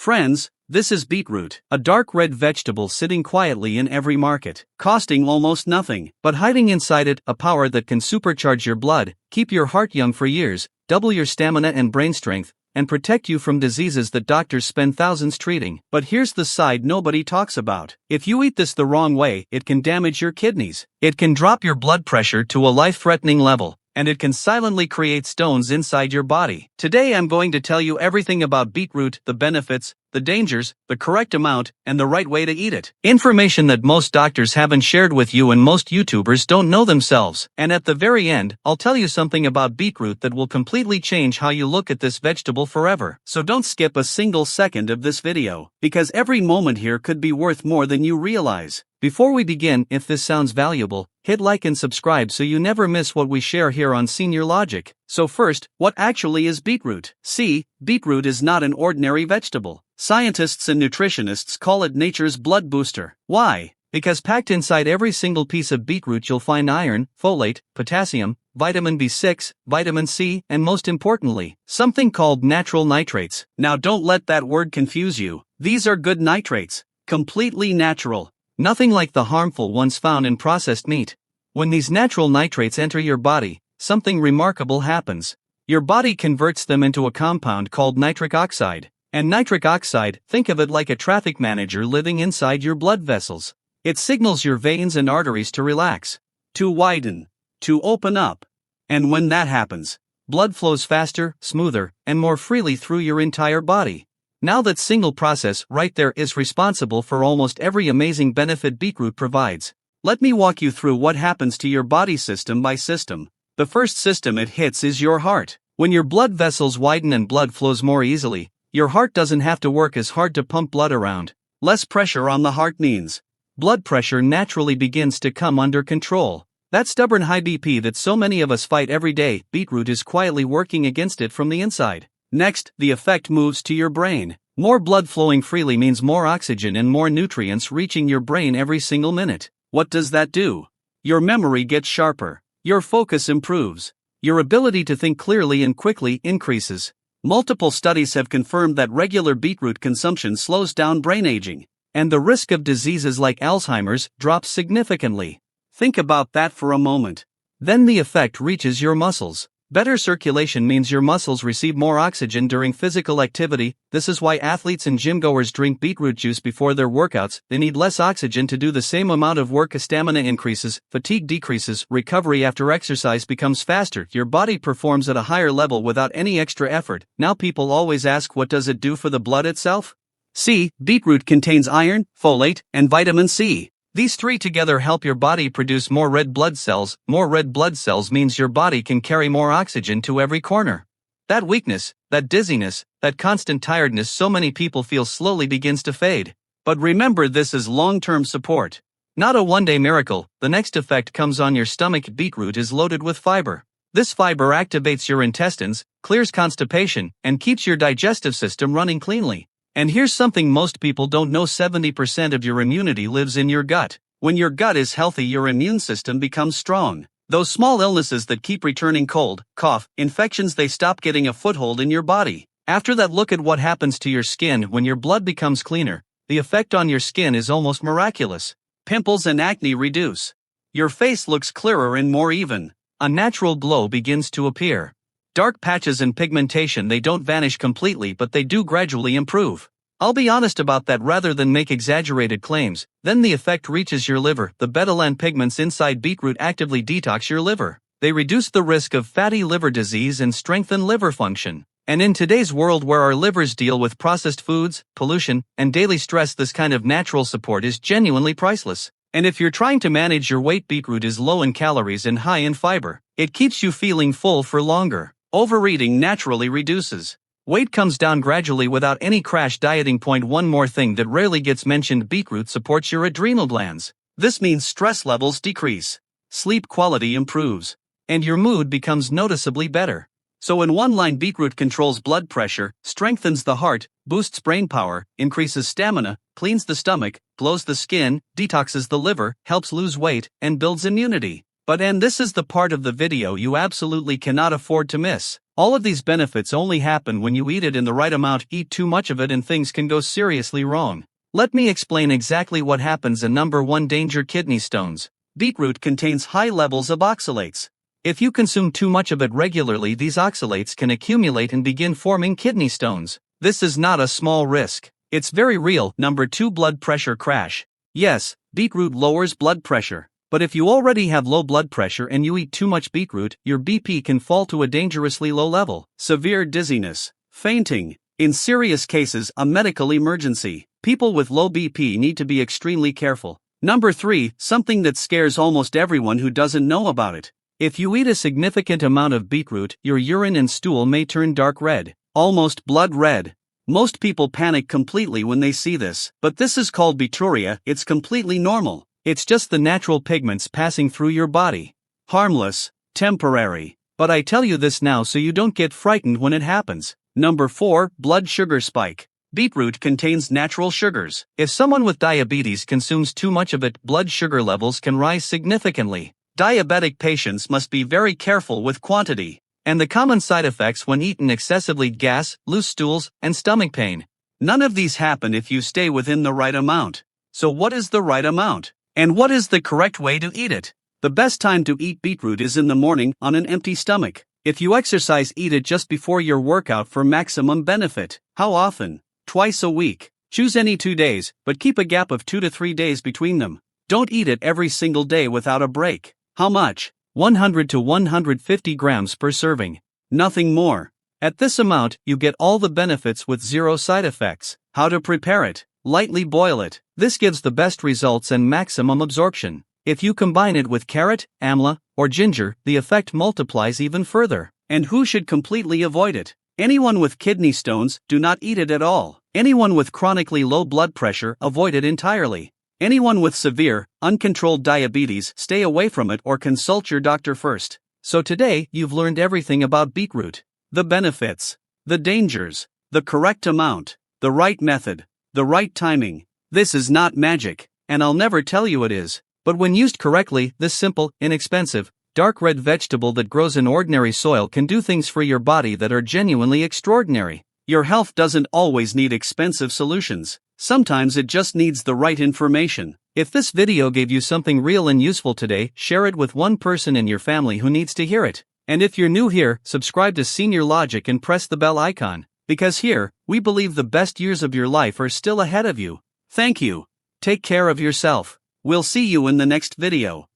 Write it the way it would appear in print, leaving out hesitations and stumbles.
Friends, this is beetroot, a dark red vegetable sitting quietly in every market, costing almost nothing, but hiding inside it a power that can supercharge your blood, keep your heart young for years, double your stamina and brain strength, and protect you from diseases that doctors spend thousands treating. But here's the side nobody talks about. If you eat this the wrong way, it can damage your kidneys. It can drop your blood pressure to a life-threatening level, and it can silently create stones inside your body. Today I'm going to tell you everything about beetroot, the benefits, the dangers, the correct amount, and the right way to eat it. Information that most doctors haven't shared with you and most YouTubers don't know themselves. And at the very end, I'll tell you something about beetroot that will completely change how you look at this vegetable forever. So don't skip a single second of this video, because every moment here could be worth more than you realize. Before we begin, if this sounds valuable, hit like and subscribe so you never miss what we share here on Senior Logic. So first, what actually is beetroot? See, beetroot is not an ordinary vegetable. Scientists and nutritionists call it nature's blood booster. Why? Because packed inside every single piece of beetroot you'll find iron, folate, potassium, vitamin B6, vitamin C, and most importantly, something called natural nitrates. Now don't let that word confuse you. These are good nitrates. Completely natural. Nothing like the harmful ones found in processed meat. When these natural nitrates enter your body, something remarkable happens. Your body converts them into a compound called nitric oxide. And nitric oxide, think of it like a traffic manager living inside your blood vessels. It signals your veins and arteries to relax, to widen, to open up. And when that happens, blood flows faster, smoother, and more freely through your entire body. Now that single process right there is responsible for almost every amazing benefit beetroot provides. Let me walk you through what happens to your body system by system. The first system it hits is your heart. When your blood vessels widen and blood flows more easily, your heart doesn't have to work as hard to pump blood around. Less pressure on the heart means blood pressure naturally begins to come under control. That stubborn high BP that so many of us fight every day, beetroot is quietly working against it from the inside. Next, the effect moves to your brain. More blood flowing freely means more oxygen and more nutrients reaching your brain every single minute. What does that do? Your memory gets sharper. Your focus improves. Your ability to think clearly and quickly increases. Multiple studies have confirmed that regular beetroot consumption slows down brain aging, and the risk of diseases like Alzheimer's drops significantly. Think about that for a moment. Then the effect reaches your muscles. Better circulation means your muscles receive more oxygen during physical activity. This is why athletes and gym-goers drink beetroot juice before their workouts. They need less oxygen to do the same amount of work. Stamina increases, fatigue decreases, recovery after exercise becomes faster. Your body performs at a higher level without any extra effort. Now people always ask, what does it do for the blood itself? See, beetroot contains iron, folate, and vitamin C. These three together help your body produce more red blood cells. More red blood cells means your body can carry more oxygen to every corner. That weakness, that dizziness, that constant tiredness so many people feel slowly begins to fade. But remember, this is long-term support. Not a one-day miracle. The next effect comes on your stomach. Beetroot is loaded with fiber. This fiber activates your intestines, clears constipation, and keeps your digestive system running cleanly. And here's something most people don't know: 70% of your immunity lives in your gut. When your gut is healthy, your immune system becomes strong. Those small illnesses that keep returning, cold, cough, infections, they stop getting a foothold in your body. After that, look at what happens to your skin when your blood becomes cleaner. The effect on your skin is almost miraculous. Pimples and acne reduce. Your face looks clearer and more even. A natural glow begins to appear. Dark patches and pigmentation, they don't vanish completely, but they do gradually improve. I'll be honest about that rather than make exaggerated claims. Then the effect reaches your liver. The betalain pigments inside beetroot actively detox your liver. They reduce the risk of fatty liver disease and strengthen liver function. And in today's world where our livers deal with processed foods, pollution, and daily stress, this kind of natural support is genuinely priceless. And if you're trying to manage your weight, beetroot is low in calories and high in fiber. It keeps you feeling full for longer. Overeating naturally reduces. Weight comes down gradually without any crash dieting. One more thing that rarely gets mentioned: beetroot supports your adrenal glands. This means stress levels decrease, sleep quality improves, and your mood becomes noticeably better. So in one line, beetroot controls blood pressure, strengthens the heart, boosts brain power, increases stamina, cleans the stomach, glows the skin, detoxes the liver, helps lose weight, and builds immunity. And this is the part of the video you absolutely cannot afford to miss. All of these benefits only happen when you eat it in the right amount. Eat too much of it and things can go seriously wrong. Let me explain exactly what happens. And number 1, danger: kidney stones. Beetroot contains high levels of oxalates. If you consume too much of it regularly, these oxalates can accumulate and begin forming kidney stones. This is not a small risk. It's very real. Number 2, blood pressure crash. Yes, beetroot lowers blood pressure. But if you already have low blood pressure and you eat too much beetroot, your BP can fall to a dangerously low level. Severe dizziness, fainting. In serious cases, a medical emergency. People with low BP need to be extremely careful. Number 3, something that scares almost everyone who doesn't know about it. If you eat a significant amount of beetroot, your urine and stool may turn dark red, almost blood red. Most people panic completely when they see this, but this is called beeturia. It's completely normal. It's just the natural pigments passing through your body. Harmless, temporary. But I tell you this now so you don't get frightened when it happens. Number 4, blood sugar spike. Beetroot contains natural sugars. If someone with diabetes consumes too much of it, blood sugar levels can rise significantly. Diabetic patients must be very careful with quantity. And the common side effects when eaten excessively: gas, loose stools, and stomach pain. None of these happen if you stay within the right amount. So what is the right amount? And what is the correct way to eat it? The best time to eat beetroot is in the morning on an empty stomach. If you exercise, eat it just before your workout for maximum benefit. How often? Twice a week. Choose any 2 days, but keep a gap of 2 to 3 days between them. Don't eat it every single day without a break. How much? 100 to 150 grams per serving. Nothing more. At this amount, you get all the benefits with zero side effects. How to prepare it? Lightly boil it. This gives the best results and maximum absorption. If you combine it with carrot, amla, or ginger, the effect multiplies even further. And who should completely avoid it? Anyone with kidney stones, do not eat it at all. Anyone with chronically low blood pressure, avoid it entirely. Anyone with severe, uncontrolled diabetes, stay away from it or consult your doctor first. So today, you've learned everything about beetroot. The benefits, the dangers, the correct amount, the right method, the right timing. This is not magic, and I'll never tell you it is. But when used correctly, this simple, inexpensive, dark red vegetable that grows in ordinary soil can do things for your body that are genuinely extraordinary. Your health doesn't always need expensive solutions. Sometimes it just needs the right information. If this video gave you something real and useful today, share it with one person in your family who needs to hear it. And if you're new here, subscribe to Senior Logic and press the bell icon. Because here, we believe the best years of your life are still ahead of you. Thank you. Take care of yourself. We'll see you in the next video.